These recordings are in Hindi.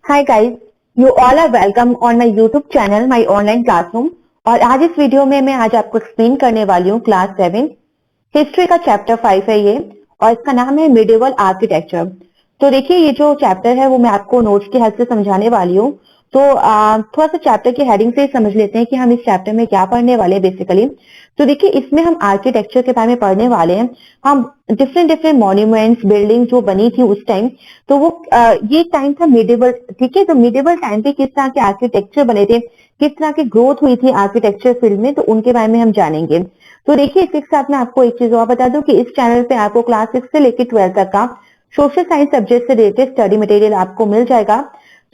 Hi guys, you all are welcome on my YouTube channel, my online classroom। और आज इस वीडियो में मैं आज आपको एक्सप्लेन करने वाली हूँ क्लास 7 हिस्ट्री का चैप्टर 5 है ये, और इसका नाम है मिडिवल आर्किटेक्चर। तो देखिए ये जो चैप्टर है वो मैं आपको नोट्स की हेल्प से समझाने वाली हूँ। तो थोड़ा सा चैप्टर की हेडिंग से समझ लेते हैं कि हम इस चैप्टर में क्या पढ़ने वाले हैं बेसिकली। तो देखिए इसमें हम आर्किटेक्चर के बारे में पढ़ने वाले हैं। हम डिफरेंट डिफरेंट मॉन्यूमेंट्स बिल्डिंग जो बनी थी उस टाइम, तो वो ये टाइम था मिडिवल। ठीक है, तो मिडिवल टाइम पे किस तरह के आर्किटेक्चर बने थे, किस तरह की ग्रोथ हुई थी आर्किटेक्चर फील्ड में, तो उनके बारे में हम जानेंगे। तो देखिए इसके साथ में आपको एक चीज और बता दूं कि इस चैनल पे आपको क्लास 6 से लेकर 12 तक का सोशल साइंस सब्जेक्ट से रिलेटेड स्टडी मटेरियल आपको मिल जाएगा।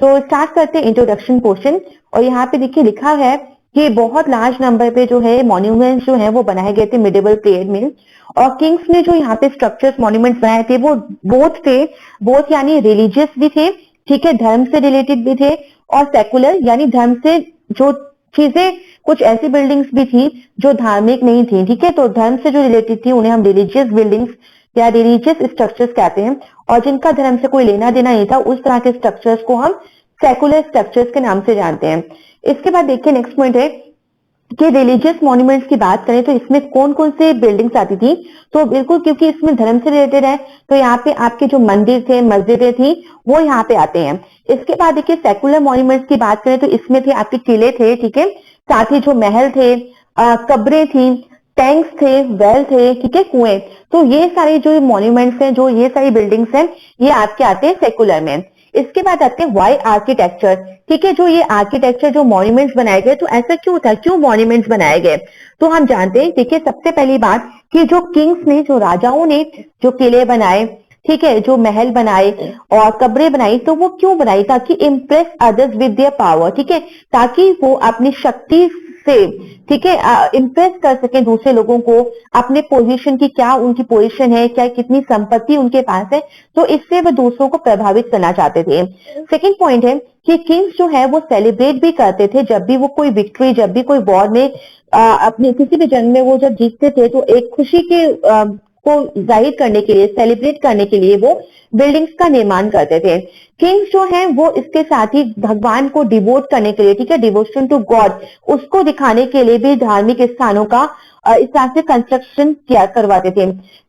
तो स्टार्ट करते हैं इंट्रोडक्शन पोर्शन। और यहाँ पे देखिए लिखा है कि बहुत लार्ज नंबर पे जो है मॉन्यूमेंट्स जो है वो बनाए गए थे मिडिवल पीरियड में। और किंग्स ने जो यहाँ पे स्ट्रक्चर्स मॉन्यूमेंट्स बनाए थे वो बोथ यानी रिलीजियस भी थे, ठीक है, धर्म से रिलेटेड भी थे, और सेकुलर यानी धर्म से जो चीजें, कुछ ऐसी बिल्डिंग्स भी थी जो धार्मिक नहीं थी। ठीक है, तो धर्म से जो रिलेटेड थी उन्हें हम रिलीजियस बिल्डिंग्स या रिलीजियस स्ट्रक्चर्स कहते हैं, और जिनका धर्म से कोई लेना देना नहीं था उस तरह के स्ट्रक्चर्स को हम सेकुलर स्ट्रक्चर्स के नाम से जानते हैं। इसके बाद देखिए नेक्स्ट पॉइंट है कि रिलीजियस मॉन्यूमेंट्स की बात करें तो इसमें कौन कौन से बिल्डिंग्स आती थी। तो बिल्कुल क्योंकि इसमें धर्म से रिलेटेड है तो यहाँ पे आपके जो मंदिर थे, मस्जिदें थी, वो यहाँ पे आते हैं। इसके बाद देखिए सेकुलर मॉन्यूमेंट्स की बात करें तो इसमें थे आपके किले थे, ठीक है, साथ ही जो महल थे, कब्रें थी, टैंक्स थे, वेल थे, ठीक है, कुएं। तो ये सारे जो मॉन्यूमेंट्स हैं, जो ये सारी बिल्डिंग्स हैं, ये आपके आते हैं सेकुलर में। इसके बाद आते हैं वाई आर्किटेक्चर। ठीक है, जो ये आर्किटेक्चर जो मॉन्यूमेंट्स बनाए गए, तो ऐसा क्यों था, क्यों मॉन्यूमेंट्स बनाए गए, तो हम जानते हैं। देखिए सबसे पहली बात कि जो किंग्स ने, जो राजाओं ने जो किले बनाए, ठीक है, जो महल बनाए और कब्रें बनाई, तो वो क्यों बनाई, ताकि impress others with their power, ठीक है, ताकि वो अपनी शक्ति से, ठीक है, इम्प्रेस कर सके दूसरे लोगों को, अपने पोजीशन की, क्या उनकी पोजीशन है, क्या कितनी संपत्ति उनके पास है, तो इससे वो दूसरों को प्रभावित करना चाहते थे। सेकंड पॉइंट है कि किंग्स जो है वो सेलिब्रेट भी करते थे जब भी वो कोई विक्ट्री, जब भी कोई वॉर में अपने किसी भी जंग में वो जब जीतते थे, तो एक खुशी के को जाहिर करने के लिए, सेलिब्रेट करने के लिए वो बिल्डिंग्स का निर्माण करते थे। किंग्स जो है वो इसके साथ ही भगवान को डिवोट करने के लिए, ठीक है, डिवोशन टू गॉड, उसको दिखाने के लिए भी धार्मिक स्थानों का इस तरह से कंस्ट्रक्शन किया करवाते थे।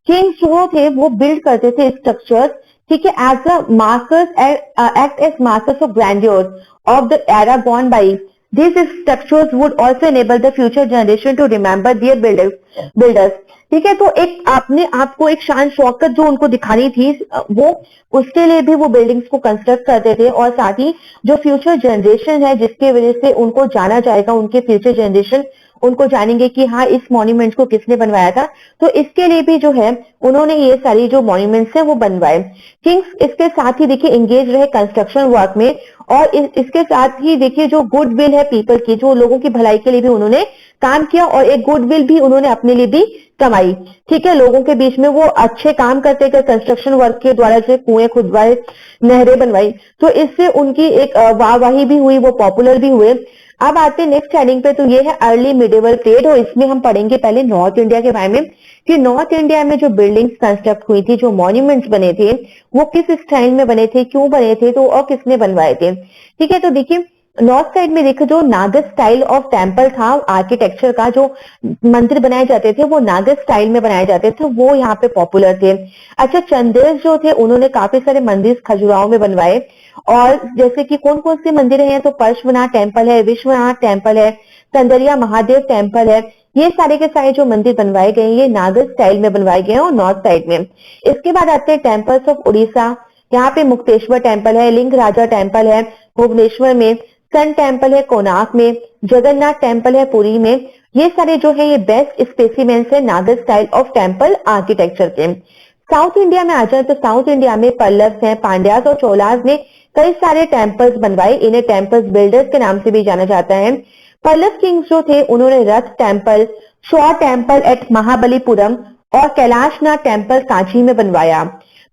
किंग्स जो थे वो बिल्ड करते थे स्ट्रक्चर्स, ठीक है, as a markers, act as markers of grandeur of the era gone by. These structures would also enable the future generation to remember their builders। ठीक है, तो एक आपने आपको एक शान शौकत जो उनको दिखानी थी, वो उसके लिए भी वो बिल्डिंग्स को कंस्ट्रक्ट करते थे, और साथ ही जो फ्यूचर जनरेशन है जिसके वजह से उनको जाना जाएगा, उनके फ्यूचर जनरेशन उनको जानेंगे कि हाँ इस मॉन्यूमेंट को किसने बनवाया था, तो इसके लिए भी जो है उन्होंने ये सारी जो मॉन्यूमेंट्स है वो बनवाए। किंग्स इसके साथ ही देखिए एंगेज रहे कंस्ट्रक्शन वर्क में, और इसके साथ ही देखिए जो गुडविल है पीपल की, जो लोगों की भलाई के लिए भी उन्होंने काम किया, और एक गुडविल भी उन्होंने अपने लिए भी कमाई। ठीक है, लोगों के बीच में वो अच्छे काम करते गए, कंस्ट्रक्शन वर्क के द्वारा से कुएं खुदवाए, नहरें बनवाई, तो इससे उनकी एक वाहवाही भी हुई, वो पॉपुलर भी हुए। अब आते हैं नेक्स्ट हेडिंग पे, तो ये है अर्ली मिडिवल पीरियड, और इसमें हम पढ़ेंगे पहले नॉर्थ इंडिया के बारे में कि नॉर्थ इंडिया में जो बिल्डिंग्स कंस्ट्रक्ट हुई थी, जो मॉन्यूमेंट्स बने थे, वो किस स्टाइल में बने थे, क्यों बने थे, तो और किसने बनवाए थे। ठीक है, तो देखिए नॉर्थ साइड में देखो जो नागर स्टाइल ऑफ टेम्पल था, आर्किटेक्चर का जो मंदिर बनाए जाते थे वो नागर स्टाइल में बनाए जाते थे, वो यहाँ पे पॉपुलर थे। अच्छा, चंदेल जो थे उन्होंने काफी सारे मंदिर खजुराहो में बनवाए, और जैसे कि कौन कौन से मंदिर हैं, तो पार्श्वनाथ टेम्पल है, विश्वनाथ टेम्पल है, कंदरिया महादेव टेम्पल है, ये सारे के सारे जो मंदिर बनवाए गए ये नागर स्टाइल में बनवाए गए हैं और नॉर्थ साइड में। इसके बाद आते हैं टेम्पल्स ऑफ उड़ीसा। यहाँ पे मुक्तेश्वर टेम्पल है, लिंग राजा टेम्पल है भुवनेश्वर में, सन टेम्पल है कोणार्क में, जगन्नाथ टेम्पल है पुरी में। ये सारे जो है ये बेस्ट स्पेसिमेंस है नागर स्टाइल ऑफ टेम्पल आर्किटेक्चर के। साउथ इंडिया में आ जाए तो साउथ इंडिया में पल्लव्स हैं, पांड्यास और चोलास ने कई सारे टेम्पल्स बनवाए, इन्हें टेम्पल्स बिल्डर्स के नाम से भी जाना जाता है। पल्लव किंग्स जो थे उन्होंने रथ temple, sure temple at Mahabalipuram और कैलाशनाथ टेम्पल सांची में बनवाया।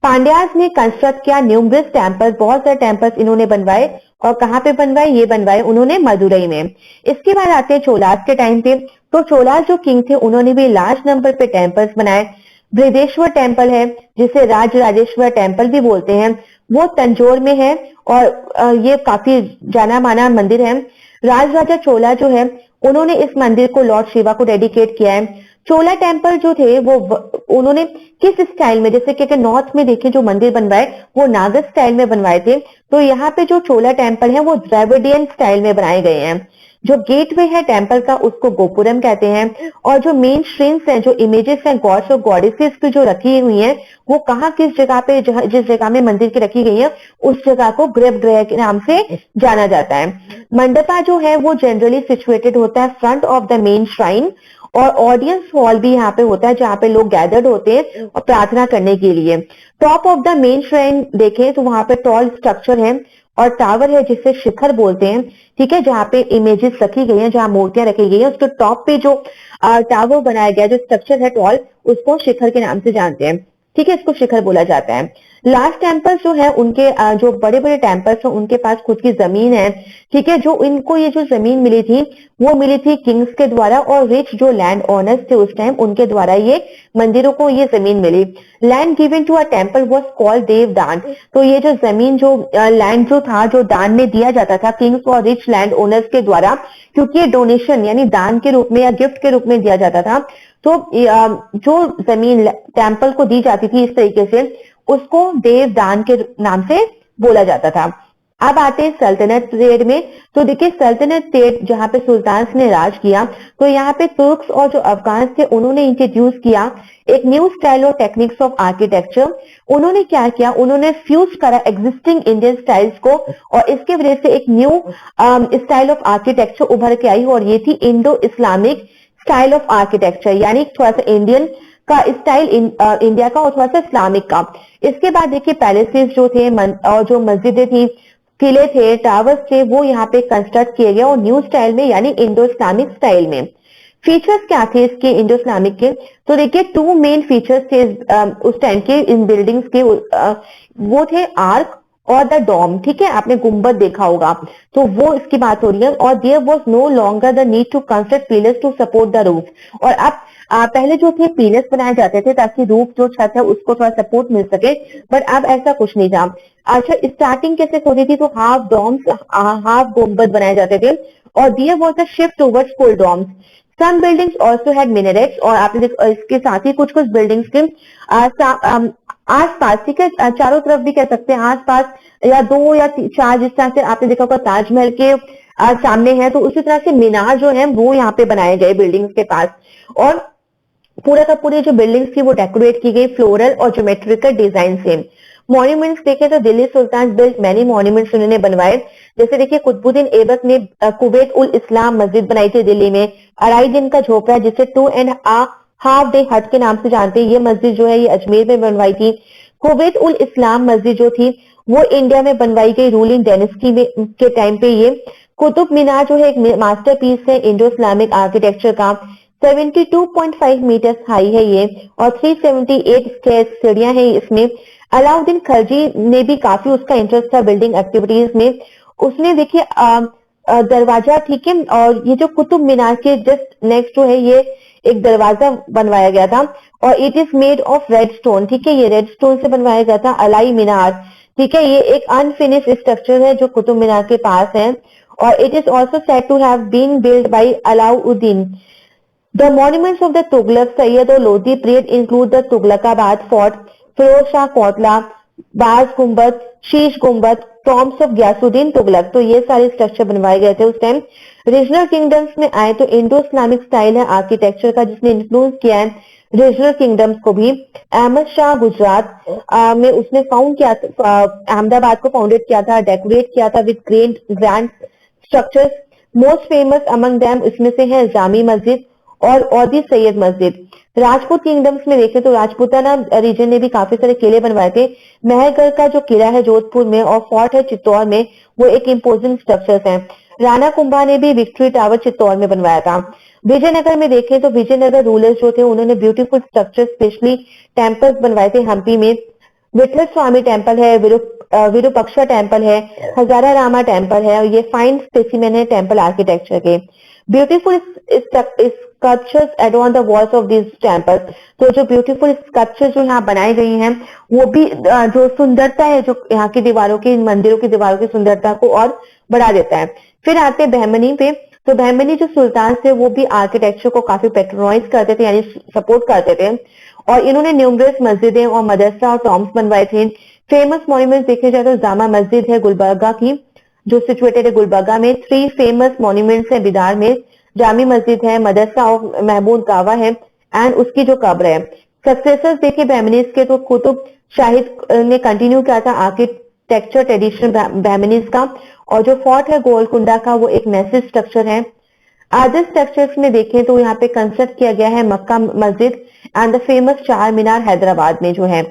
पांड्यास ने कंस्ट्रक्ट किया न्यूमरस टेम्पल्स, बहुत सारे टेम्पल्स इन्होंने बनवाए, और कहाँ पे बनवाए, ये बनवाए उन्होंने मदुरई में। इसके बाद आते हैं चोलास के टाइम पे, तो चोलास जो किंग थे उन्होंने भी लार्ज नंबर पे टेम्पल्स बनाए। बृहदेश्वर टेम्पल है जिसे राजराजेश्वर टेम्पल भी बोलते हैं, वो तंजौर में है और ये काफी जाना माना मंदिर है। राजराजा चोला जो है उन्होंने इस मंदिर को लॉर्ड शिवा को डेडिकेट किया है। चोला टेम्पल जो थे वो उन्होंने किस स्टाइल में, जैसे कि नॉर्थ में देखिए जो मंदिर बनवाए वो नागर स्टाइल में बनवाए थे, तो यहाँ पे जो चोला टेम्पल है वो द्रविडियन स्टाइल में बनाए गए हैं। जो गेटवे है टेम्पल का उसको गोपुरम कहते हैं, और जो मेन स्ट्रीम्स हैं, जो इमेजेस हैं गॉड्स और गॉडेसेस की जो रखी हुई हैं, वो कहाँ किस जगह पे जिस जगह में मंदिर की रखी गई है उस जगह को गर्भगृह के नाम से जाना जाता है। मंडपा जो है वो जनरली सिचुएटेड होता है front of the main shrine, और ऑडियंस हॉल भी यहाँ पे होता है जहाँ पे लोग गैदर्ड होते हैं और प्रार्थना करने के लिए। Top of the main shrine देखें तो वहां पे टॉल स्ट्रक्चर है और टावर है जिसे शिखर बोलते हैं, ठीक है, जहाँ पे इमेजेस रखी गई हैं, जहाँ मूर्तियां रखी गई हैं, उसके टॉप पे जो टावर बनाया गया, जो स्ट्रक्चर है टॉल, उसको शिखर के नाम से जानते हैं, ठीक है, इसको शिखर बोला जाता है। लास्ट टेम्पल जो है उनके जो बड़े बड़े टेम्पल्स हैं उनके पास खुद की जमीन है, ठीक है, जो इनको ये जो जमीन मिली थी वो मिली थी किंग्स के द्वारा, और रिच जो लैंड ओनर्स थे उस टाइम उनके द्वारा ये मंदिरों को ये जमीन मिली। Land given to a temple was called devadana. तो ये जो जमीन जो लैंड जो था जो दान में दिया जाता था किंग्स और रिच लैंड ओनर्स के द्वारा, क्योंकि ये डोनेशन यानी दान के रूप में या गिफ्ट के रूप में दिया जाता था, तो जो जमीन टेम्पल को दी जाती थी इस तरीके से उसको देवदान के नाम से बोला जाता था। अब आते हैं सल्तनत पीरियड में। तो देखिए सल्तनत पीरियड जहां पे सुल्तान ने राज किया, तो यहाँ पे तुर्क्स और जो अफगान थे उन्होंने इंट्रोड्यूस किया एक न्यू स्टाइल और टेक्निक्स ऑफ आर्किटेक्चर। उन्होंने क्या किया, उन्होंने फ्यूज करा एग्जिस्टिंग इंडियन स्टाइल्स को, और इसके वजह से एक न्यू स्टाइल ऑफ आर्किटेक्चर उभर के आई, और ये थी Indo Islamic style of architecture, यानी थोड़ा सा इंडियन का स्टाइल इंडिया का और थोड़ा सा इस्लामिक का। इसके बाद देखिए पैलेसेस जो थे और जो मस्जिदें थी, किले थे, टावर्स थे, वो यहाँ पे कंस्ट्रक्ट किए गए और न्यू स्टाइल में यानी इंडो इस्लामिक स्टाइल में। फीचर्स क्या थे इसके इंडो इस्लामिक के, तो देखिए टू मेन फीचर्स थे उस टाइम के इन बिल्डिंग्स के, वो थे आर्क और द डोम, ठीक है, आपने गुंबद देखा होगा, तो वो इसकी बात हो रही है। और there was no longer the need to construct pillars to support the roof. और अब पहले जो थे पिलर्स बनाए जाते थे ताकि रूफ जो छत है उसको थोड़ा सपोर्ट मिल सके, बट अब ऐसा कुछ नहीं था। अच्छा स्टार्टिंग कैसे होती थी, तो हाफ डोम्स हाफ गुंबद बनाए जाते थे, और there was a shift towards full domes. Some buildings also had minarets, और आपने इसके साथ ही कुछ कुछ बिल्डिंग्स के आसपास, ठीक है, चारों तरफ भी कह सकते हैं, आसपास या दो या चार, जिस तरह से आपने देखा होगा ताजमहल के सामने है, तो उसी तरह से मीनार जो है वो यहाँ पे बनाए गए बिल्डिंग्स के पास, और पूरा का पूरे जो बिल्डिंग्स थी वो डेकोरेट की गई फ्लोरल और ज्योमेट्रिकल डिजाइन से। मॉन्यूमेंट्स देखें तो दिल्ली सुल्तान बिल्ट मैनी मॉन्यूमेंट्स उन्होंने बनवाए, जैसे देखिए कुतुबुद्दीन ऐबक ने कुवैत उल इस्लाम मस्जिद बनाई थी दिल्ली में, 2.5 दिन का झोपड़ा जिसे 2.5 डे हट के नाम से जानते हैं, ये मस्जिद जो है ये अजमेर में बनवाई थी। कुवैत उल इस्लाम मस्जिद जो थी वो इंडिया में बनवाई गई रूलिंग डायनेस्टी में के टाइम पे। ये कुतुब मीनार जो है एक मास्टरपीस है इंडो इस्लामिक आर्किटेक्चर का, 72.5 मीटर हाई है ये, और 378 सीढ़ियां हैं इसमें। अलाउद्दीन खलजी ने भी काफी उसका इंटरेस्ट था बिल्डिंग एक्टिविटीज में, उसने देखिए दरवाजा, ठीक है, और ये जो कुतुब मीनार के जस्ट नेक्स्ट जो है ये एक दरवाजा बनवाया गया था, और it is made of red stone, ठीक है, ये रेड स्टोन से बनवाया गया था। अलाई मीनार, ठीक है, ये एक अनफिनिश स्ट्रक्चर है जो कुतुब मीनार के पास है, और it is also said to have been build by Alauddin. The monuments of the Tughlaq, Sayyid or Lodi period include the Tughlaqabad Fort, Firoz Shah Kotla, Baz Gumbad, Sheesh Gumbad, tombs of Ghiyasuddin Tughlaq. तो ये सारे स्ट्रक्चर बनवाए गए थे उस टाइम। रीजनल किंगडम्स में आए तो इंडो इस्लामिक स्टाइल है आर्किटेक्चर का जिसने इन्फ्लुएंस किया है रीजनल किंगडम्स को भी। अहमद शाह गुजरात में उसने फाउंड किया, अहमदाबाद को फाउंडेड किया था, डेकोरेट किया था with grand structures. Most famous among them इसमें से है जामी मस्जिद और औदी सैयद मस्जिद। राजपूत किंगडम्स में देखें तो राजपूताना रीजन ने भी काफी सारे किले बनवाए थे। महलगढ़ का जो किला है जोधपुर में और फोर्ट है चित्तौड़ में, वो एक इम्पोजिंग स्ट्रक्चर्स हैं। राणा कुंभा ने भी विक्ट्री टावर चित्तौड़ में बनवाया था। विजयनगर में देखें तो विजयनगर रूलर्स जो थे उन्होंने ब्यूटीफुल स्ट्रक्चर स्पेशली टेम्पल्स बनवाए थे हम्पी में। विठल स्वामी टेम्पल है, विरूपक्षा टेम्पल है, हजारा रामा टेम्पल है, और ये फाइन स्पेसिमेन है टेम्पल आर्किटेक्चर के। Beautiful sculptures adorn the walls of these temples. तो जो ब्यूटीफुल स्कल्पचर जो यहाँ बनाई गई हैं वो भी जो सुंदरता है, जो यहाँ की दीवारों की, मंदिरों की दीवारों की सुंदरता को और बढ़ा देता है। फिर आते हैं बहमनी पे। तो बहमनी जो सुल्तान थे वो भी आर्किटेक्चर को काफी पेट्रोनाइज करते थे, यानी सपोर्ट करते थे, और इन्होंने न्यूमरस मस्जिदें और मदरसा और टॉम्स बनवाए थे। फेमस मॉन्यूमेंट्स देखे जाए तो जामा मस्जिद है गुलबर्गा की, जो सिचुएटेड है गुलबर्गा में। 3 फेमस मॉन्यूमेंट्स है बिदार में, जामी मस्जिद है, मदरसा ऑफ महमूद गावा है एंड उसकी जो कब्र है। सक्सेसर्स देखे बहमनीज के तो कुतुब शाहिद ने कंटिन्यू किया था आर्किटेक्चर ट्रेडिशन बहमनीज का, और जो फोर्ट है गोलकुंडा का वो एक मैसिव स्ट्रक्चर है। अदर स्ट्रक्चर्स में देखें तो यहाँ पे कंस्ट्रक्ट किया गया है मक्का मस्जिद एंड द फेमस चार मीनार हैदराबाद में जो है।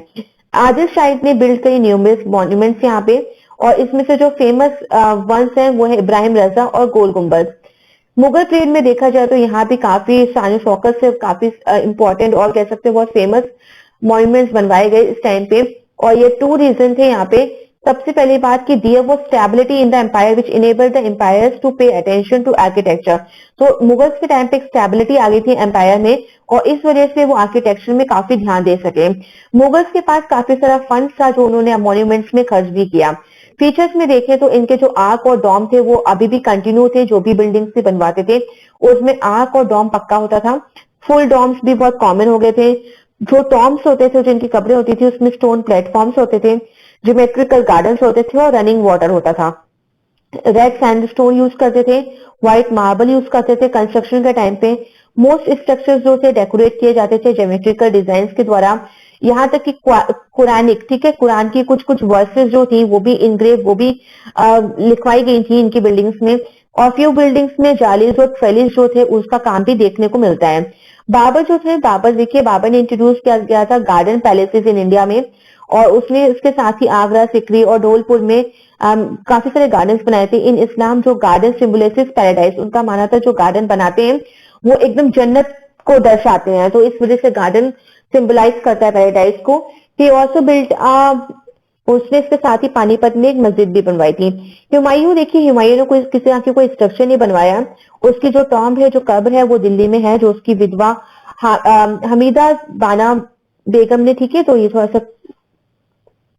आदिल शाहिद ने बिल्ड कई न्यूमरस मॉन्यूमेंट्स यहाँ पे, और इसमें से जो फेमस वंस हैं वो है इब्राहिम रजा और गोल गुंबद। मुगल पीरियड में देखा जाए तो यहाँ भी काफी सानी फोकस से काफी इंपॉर्टेंट और कह सकते हैं बहुत फेमस मॉन्यूमेंट्स बनवाए गए इस टाइम पे, और ये 2 रीजन थे यहाँ पे। सबसे पहली बात कि there was stability in the empire which enabled the empires to pay attention to architecture. तो मुगल्स के टाइम पे एक स्टेबिलिटी आ गई थी एम्पायर में, और इस वजह से वो आर्किटेक्चर में काफी ध्यान दे सके। मुगल्स के पास काफी सारा फंड था जो उन्होंने मॉन्यूमेंट्स में खर्च भी किया। फीचर्स में देखें तो इनके जो आर्क और डॉम थे वो अभी भी कंटिन्यू थे, जो भी बिल्डिंग्स से बनवाते थे उसमें आर्क और डॉम पक्का होता था। फुल डॉम्स भी बहुत कॉमन हो गए थे। जो टॉम्स होते थे, जिनकी कब्रें होती थी, उसमें स्टोन प्लेटफॉर्म्स होते थे, ज्योमेट्रिकल गार्डन्स होते थे और रनिंग वाटर होता था। रेड सैंडस्टोन यूज करते थे, व्हाइट मार्बल यूज करते थे कंस्ट्रक्शन के टाइम पे। मोस्ट स्ट्रक्चर्स जो थे डेकोरेट किए जाते थे ज्योमेट्रिकल डिजाइन के द्वारा। यहाँ तक कि कुरानिक, ठीक है, कुरान की कुछ कुछ वर्सेस जो थी वो भी इनग्रेव, वो भी लिखवाई गई थी इनकी बिल्डिंग्स में। और फ्यू बिल्डिंग्स में जालीज और ट्रेलिस जो थे उसका काम भी देखने को मिलता है। बाबर जो थे, बाबर देखिए, बाबर ने इंट्रोड्यूस किया गया था गार्डन पैलेसेस इन इंडिया में, और उसने उसके साथ ही आगरा, सिकरी और धौलपुर में काफी सारे गार्डन्स बनाए थे। इन इस्लाम जो गार्डन सिम्बोलाइजेस पैराडाइज, उनका माना था जो गार्डन बनाते हैं वो एकदम जन्नत को दर्शाते हैं, तो इस वजह से गार्डन सिंबलाइज करता है पैराडाइज को। ही ऑल्सो बिल्ट उसने इसके साथ ही पानीपत में एक मस्जिद भी बनवाई थी। हुमायूं देखिए, हुमायूं ने कोई किसी तरह की कोई स्ट्रक्चर नहीं बनवाया। उसकी जो टॉम्ब है, जो कब्र है, वो दिल्ली में है, जो उसकी विधवा हमीदा बाना बेगम ने, ठीक है। तो ये थोड़ा सा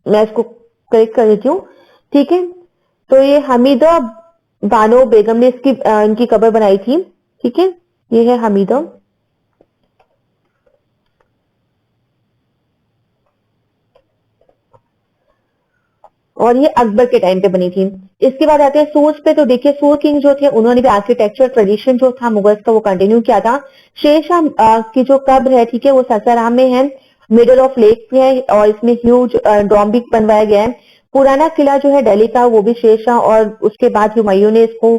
मैं इसको करेक्ट कर देती हूँ, ठीक है। तो ये हमीदा बानो बेगम ने इसकी इनकी कब्र बनाई थी, ठीक है। ये है हमीदा। और ये अकबर के टाइम पे बनी थी। इसके बाद आते हैं सूर्स पे। तो देखिए, सूर किंग जो थे उन्होंने भी आर्किटेक्चर ट्रेडिशन जो था मुगल्स का वो कंटिन्यू किया था। शेरशाह की जो कब्र है, ठीक है, वो सासाराम में है, मिडल ऑफ लेक पे है, और इसमें ह्यूज डॉम भी बनवाया गया है। पुराना किला जो है दिल्ली का वो भी शेरशाह और उसके बाद हुमायूं ने इसको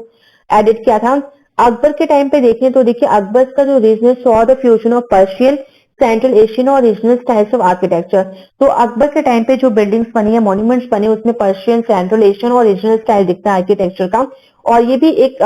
एडिट किया था। अकबर के टाइम पे देखें तो देखिए, अकबर का जो region saw the fusion of Persian, central Asian और रीजनल स्टाइल्स ऑफ आर्किटेक्चर। तो अकबर के टाइम पे जो बिल्डिंग्स बनी है, मॉन्यूमेंट्स बने, उसमें पर्शियन, सेंट्रल एशियन और रीजनल स्टाइल दिखता है आर्किटेक्चर का, और ये भी एक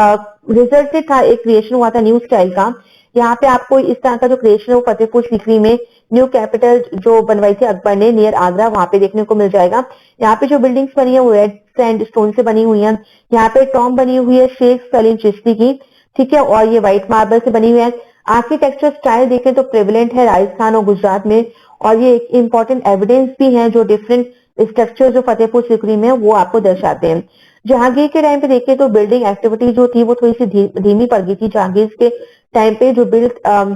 रिजल्ट था, एक क्रिएशन हुआ था न्यू स्टाइल का। यहाँ पे आपको इस तरह का जो क्रिएशन है वो फतेहपुर सीकरी में न्यू कैपिटल जो बनवाई थी अकबर ने नियर आगरा, वहां पे देखने को मिल जाएगा। यहाँ पे जो बिल्डिंग्स बनी है वो रेड सैंडस्टोन से बनी हुई है। यहाँ पे टॉम बनी हुई है शेख सलीम चिश्ती की, ठीक है, और ये व्हाइट मार्बल से बनी हुई है। आर्किटेक्चर स्टाइल देखें तो प्रिविलेंट है राजस्थान और गुजरात में, और ये एक इंपॉर्टेंट एविडेंस भी है जो डिफरेंट स्ट्रक्चर जो फतेहपुर सीकरी में वो आपको दर्शाते हैं। जहांगीर के टाइम पे देखें तो बिल्डिंग एक्टिविटी जो थी वो थोड़ी सी धीमी पड़ गई थी जहांगीर के टाइम पे। जो बिल्ड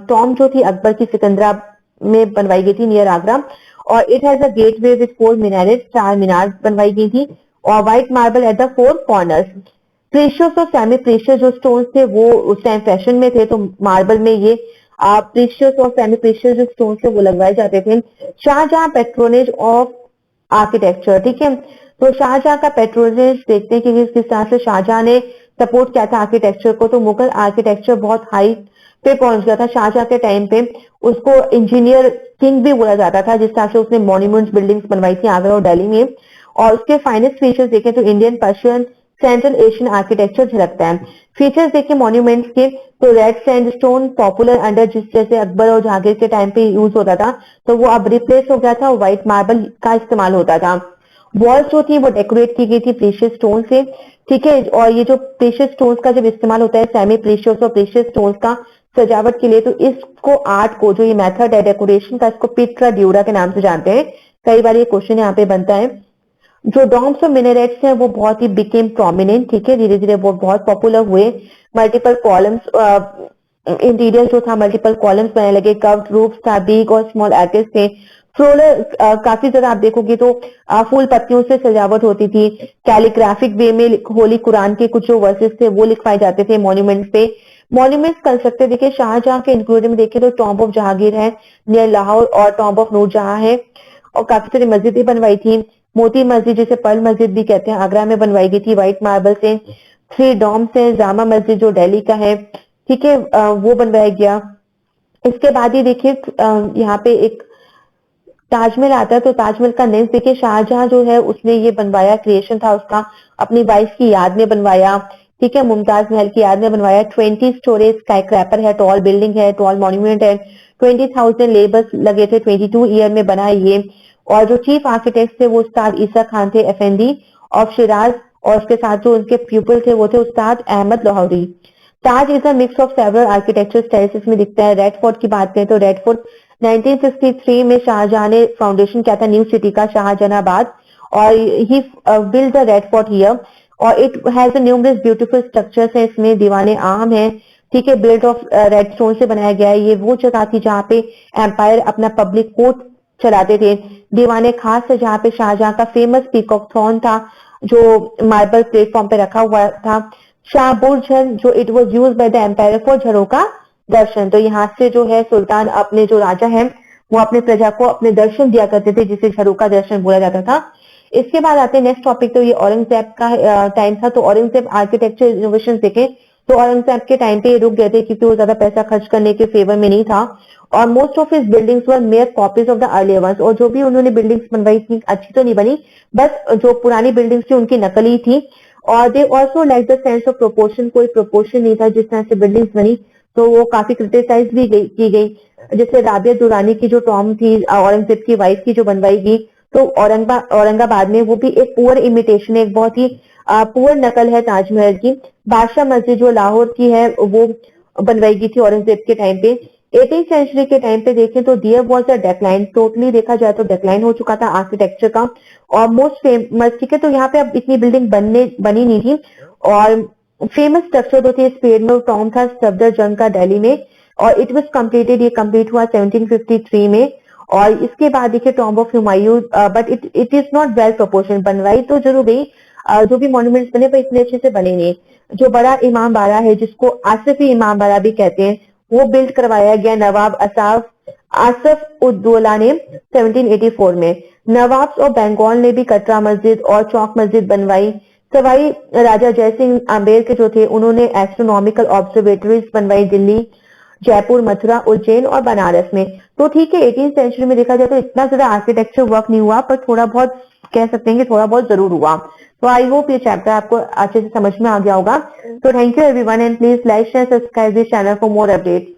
टॉम जो थी अकबर की सिकंदरा में बनवाई गई थी नियर आगरा, और it has a gateway with 4 minaret, 4 मीनार बनवाई गई थी, और white marble at the 4 corners. Precious और सेमी प्रीशियस जो स्टोन्स थे वो उस टाइम फैशन में थे, तो मार्बल में ये प्रीशियस और सेमी प्रीशियस जो स्टोन्स थे वो लगवाए जाते थे। शाहजहां पेट्रोनेज ऑफ आर्किटेक्चर, ठीक है। तो शाहजहां का पेट्रोनेज देखते हैं कि किस तरह से शाहजहां ने सपोर्ट किया था आर्किटेक्चर को। तो मुगल आर्किटेक्चर बहुत हाई पे पहुंच गया था शाहजहां के टाइम पे। उसको इंजीनियर किंग भी बोला जाता था, जिस तरह से उसने मॉन्यूमेंट्स बिल्डिंग्स बनवाई थी आगरा और दिल्ली में। और उसके फाइनेस्ट फीचर्स देखें तो Indian, Persian, central Asian architecture झलकता है। फीचर्स देखिए मॉन्यूमेंट्स के, तो रेड सैंडस्टोन पॉपुलर अंडर, जिस जैसे अकबर और जहांगीर के टाइम पे यूज होता था, तो वो अब रिप्लेस हो गया था, व्हाइट मार्बल का इस्तेमाल होता था। वॉल्स जो थी वो डेकोरेट की गई थी प्रीशियस स्टोन से, ठीक है। और ये जो प्रीशियस स्टोन्स का जब इस्तेमाल होता है, सेमी प्रीशियस और प्रीशियस स्टोन्स का, सजावट के लिए। तो इसको आर्ट को, जो ये मेथड है डेकोरेशन का, इसको पिट्रा ड्यूरा के नाम से जानते हैं। कई बार ये क्वेश्चन यहाँ पे बनता है। जो डोम्स और मिनरेट्स हैं वो बहुत ही बिकेम प्रोमिनेंट, ठीक है, धीरे धीरे वो बहुत पॉपुलर हुए। मल्टीपल कॉलम्स, इंटीरियर जो था मल्टीपल कॉलम्स बनने लगे, कर्व्ड रूफ था, बिग और स्मॉल आर्टिस थे। फ्लोरल काफी जगह आप देखोगे तो फूल पत्तियों से सजावट होती थी। कैलीग्राफिक वे में होली कुरान के कुछ जो वर्सेस थे वो लिखवाए जाते थे मॉन्यूमेंट्स पे। मॉन्यूमेंट्स कंस्ट्रक्टेड देखिए शाहजहां के इंक्लूडिंग देखें तो टॉम्ब ऑफ जहांगीर है नियर लाहौर और टॉम्ब ऑफ नूरजहां है। और काफी सारी मस्जिदें बनवाई थी। मोती मस्जिद जिसे पर्ल मस्जिद भी कहते हैं आगरा में बनवाई गई थी व्हाइट मार्बल से। 3 डॉम्स है, जामा मस्जिद जो दिल्ली का है, ठीक है, वो बनवाया गया। इसके बाद ही देखिए यहाँ पे एक ताजमहल आता है। तो ताजमहल का नेक्स्ट देखिए शाहजहां जो है उसने ये बनवाया, क्रिएशन था उसका, अपनी वाइफ की याद में बनवाया, ठीक है, मुमताज महल की याद में बनवाया। 20 स्टोरेज स्काई क्रैपर है, टॉल बिल्डिंग है, टॉल मॉन्यूमेंट है। 20,000 लेबर्स लगे थे, 22 ईयर में बना ये। और जो चीफ आर्किटेक्ट थे वो उस्ताद ईसा खान थे एफएनडी ऑफ शिराज, और उसके साथ जो उनके प्यूपल थे वो थे Ustad Ahmad Lahori. Taj is a mix of several architecture styles इसमें दिखता है। रेड फोर्ट की बात करें तो रेड फोर्ट 1963 में शाहजहां ने फाउंडेशन किया था न्यू सिटी का, शाहजहानाबाद, और he build the Red Fort here. और it has numerous beautiful structures है, इसमें दीवाने आम है, ठीक है, बिल्ड ऑफ रेड स्टोन से बनाया गया है। ये वो जगह थी जहाँ पे एम्पायर अपना पब्लिक कोर्ट चलाते थे। दीवाने खास है जहाँ पे शाहजहां का फेमस पीकॉक थ्रोन था जो मार्बल प्लेटफॉर्म पे रखा हुआ था। शाहबुर झर जो it was use by the empire for झरों का दर्शन। तो यहाँ से जो है सुल्तान अपने जो राजा है वो अपने प्रजा को अपने दर्शन दिया करते थे जिसे झरों का दर्शन बोला जाता था। इसके बाद आते हैं नेक्स्ट टॉपिक, तो ये औरंगजेब का टाइम था। तो औरंगजेब आर्किटेक्चर इनोवेशन देखें तो औरंगजेब के टाइम पे ये रुक गए थे क्योंकि वो ज्यादा पैसा खर्च करने के फेवर में नहीं था। और most of his buildings were mere copies of the earlier ones. और जो भी उन्होंने बिल्डिंग्स बनवाई इतनी अच्छी तो नहीं बनी, बस जो पुरानी बिल्डिंग्स थी उनकी नकल ही थी। और they also like the sense of proportion, कोई प्रोपोर्शन नहीं था जिस तरह से बिल्डिंग्स बनी, तो वो काफी क्रिटिसाइज भी की गई। जैसे राबिया दुरानी की जो टॉम थी औरंगजेब की वाइफ की जो बनवाई गई, तो औरंगाबाद में वो भी एक पुअर इमिटेशन है, एक बहुत ही पुअर नकल है ताजमहल की। बादशाह मस्जिद जो लाहौर की है वो बनवाई गई थी औरंगजेब के टाइम पे। 18th सेंचुरी के टाइम पे देखें तो there was a decline, totally देखा जाए तो डेक्लाइन हो चुका था आर्किटेक्चर का। और मोस्ट फेमस, ठीक है, तो यहाँ पे अब इतनी बिल्डिंग बनी नहीं थी। और फेमस स्ट्रक्चर जो थे स्पेन में टॉम था सफदर जंग का दिल्ली में, और इट वाज कंप्लीटेड, ये कंप्लीट हुआ 1753 में। और इसके बाद देखिए tomb of Humayun, but it is not well proportion, बनवाई तो जरूर गई, जो भी मॉन्यूमेंट्स बने पर इतने अच्छे से बने नहीं। जो बड़ा इमाम बाड़ा है जिसको आसिफी इमाम बाड़ा भी कहते हैं, वो बिल्ड करवाया गया नवाब आसफ उद्दौला ने 1784 में। नवाब्स और बंगाल ने भी कटरा मस्जिद और चौक मस्जिद बनवाई। सवाई राजा जयसिंह आम्बेर के जो थे उन्होंने एस्ट्रोनॉमिकल ऑब्जर्वेटरीज बनवाई दिल्ली, जयपुर, मथुरा, उज्जैन और बनारस में। तो ठीक है 18th सेंचुरी में देखा जाए तो इतना ज्यादा आर्किटेक्चर वर्क नहीं हुआ, पर थोड़ा बहुत कह सकते हैं कि थोड़ा बहुत जरूर हुआ। तो आई होप ये चैप्टर आपको अच्छे से समझ में आ गया होगा। तो thank you everyone and please like share subscribe this channel for more update.